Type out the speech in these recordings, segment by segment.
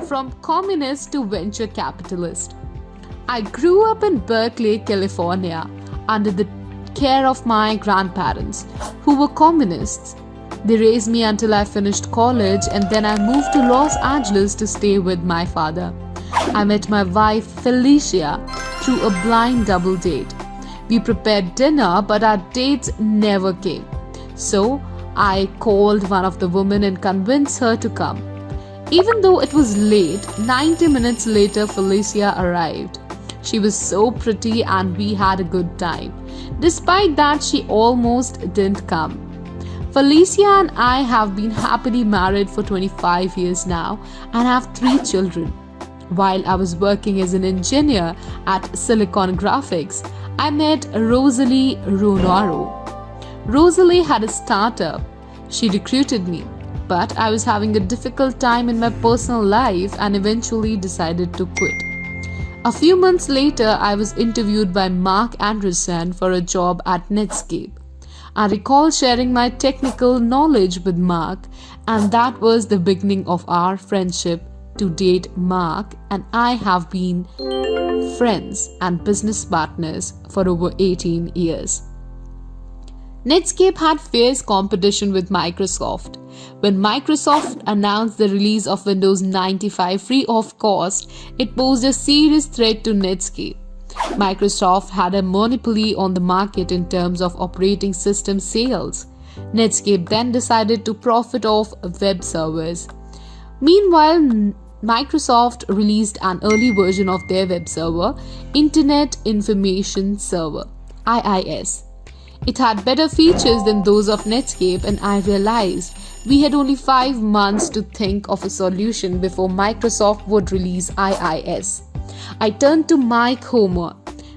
from communist to venture capitalist. I grew up in Berkeley, California, under the care of my grandparents, who were communists. They raised me until I finished college, and then I moved to Los Angeles to stay with my father. I met my wife Felicia through a blind double date. We prepared dinner, but our dates never came. So I called one of the women and convinced her to come. Even though it was late, 90 minutes later Felicia arrived. She was so pretty and we had a good time. Despite that, she almost didn't come. Felicia and I have been happily married for 25 years now and have 3 children. While I was working as an engineer at Silicon Graphics, I met Rosalie Ronaro. Rosalie had a startup. She recruited me, but I was having a difficult time in my personal life and eventually decided to quit. A few months later, I was interviewed by Mark Anderson for a job at Netscape. I recall sharing my technical knowledge with Mark, and that was the beginning of our friendship. To date, Mark and I have been friends and business partners for over 18 years. Netscape had fierce competition with Microsoft. When Microsoft announced the release of Windows 95 free of cost, it posed a serious threat to Netscape. Microsoft had a monopoly on the market in terms of operating system sales. Netscape then decided to profit off web servers. Meanwhile, Microsoft released an early version of their web server, Internet Information Server (IIS). It had better features than those of Netscape, and I realized we had only 5 months to think of a solution before Microsoft would release IIS. I turned to Mike Homer,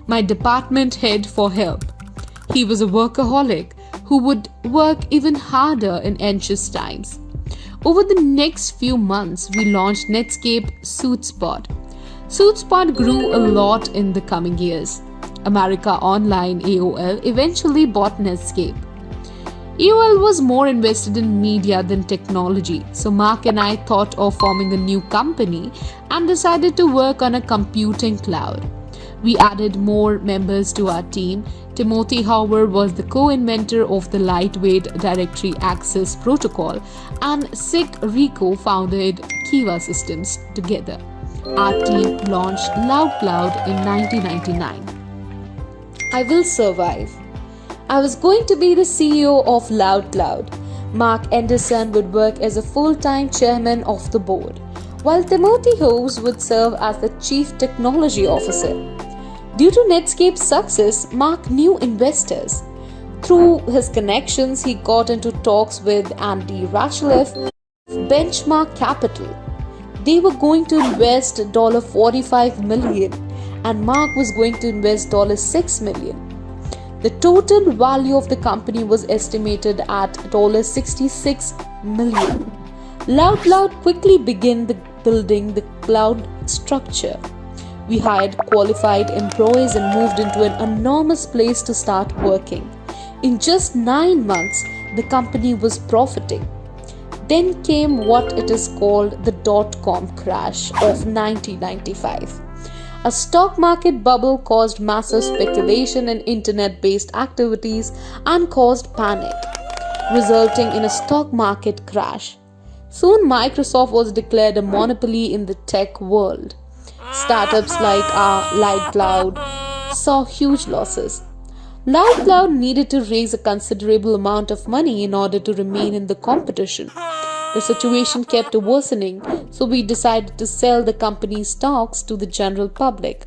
my department head, for help. He was a workaholic who would work even harder in anxious times. Over the next few months, we launched Netscape SuitSpot. SuitSpot grew a lot in the coming years. America Online (AOL) eventually bought Netscape. AOL was more invested in media than technology, so Mark and I thought of forming a new company and decided to work on a computing cloud. We added more members to our team. Timothy Howard was the co-inventor of the lightweight directory access protocol, and Sig Rico founded Kiva Systems. Together, our team launched LoudCloud in 1999. I will survive. I was going to be the CEO of LoudCloud. Mark Anderson would work as a full-time chairman of the board, while Timothy Howes would serve as the chief technology officer. Due to Netscape's success, Mark knew investors. Through his connections, he got into talks with Andy Rachleff of Benchmark Capital. They were going to invest $45 million, and Mark was going to invest $6 million. The total value of the company was estimated at $66 million. LoudCloud quickly began building the cloud structure. We hired qualified employees and moved into an enormous place to start working. In just 9 months, the company was profiting. Then came what it is called the dot-com crash of 1995. A stock market bubble caused massive speculation in internet-based activities and caused panic, resulting in a stock market crash. Soon, Microsoft was declared a monopoly in the tech world. Startups like LoudCloud saw huge losses. LoudCloud needed to raise a considerable amount of money in order to remain in the competition. The situation kept worsening, so we decided to sell the company's stocks to the general public.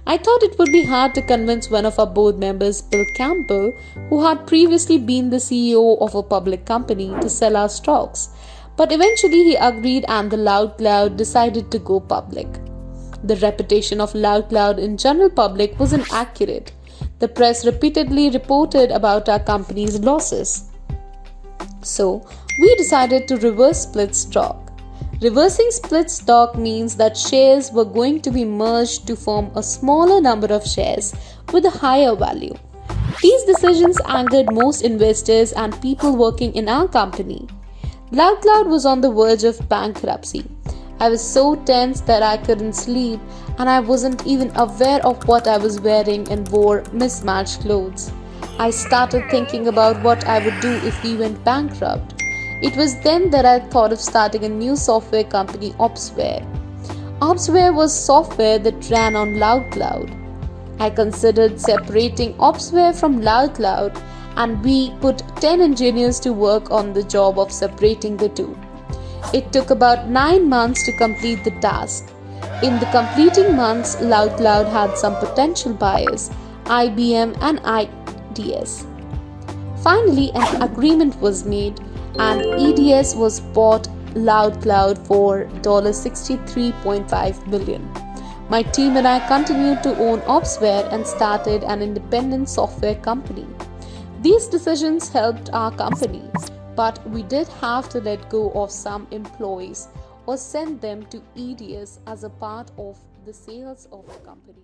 I thought it would be hard to convince one of our board members, Bill Campbell, who had previously been the CEO of a public company, to sell our stocks. But eventually he agreed, and the LoudCloud decided to go public. The reputation of LoudCloud in general public was inaccurate. The press repeatedly reported about our company's losses. So, we decided to reverse split stock. Reversing split stock means that shares were going to be merged to form a smaller number of shares with a higher value. These decisions angered most investors and people working in our company. LoudCloud was on the verge of bankruptcy, I was so tense that I couldn't sleep, and I wasn't even aware of what I was wearing and wore mismatched clothes. I started thinking about what I would do if we went bankrupt. It was then that I thought of starting a new software company, Opsware. Opsware was software that ran on LoudCloud. I considered separating Opsware from LoudCloud, and we put 10 engineers to work on the job of separating the two. It took about 9 months to complete the task. In the completing months, LoudCloud had some potential buyers, IBM and IDS. Finally, an agreement was made, and EDS was bought LoudCloud for $63.5 million. My team and I continued to own Opsware and started an independent software company. These decisions helped our company, but we did have to let go of some employees or send them to EDS as a part of the sales of the company.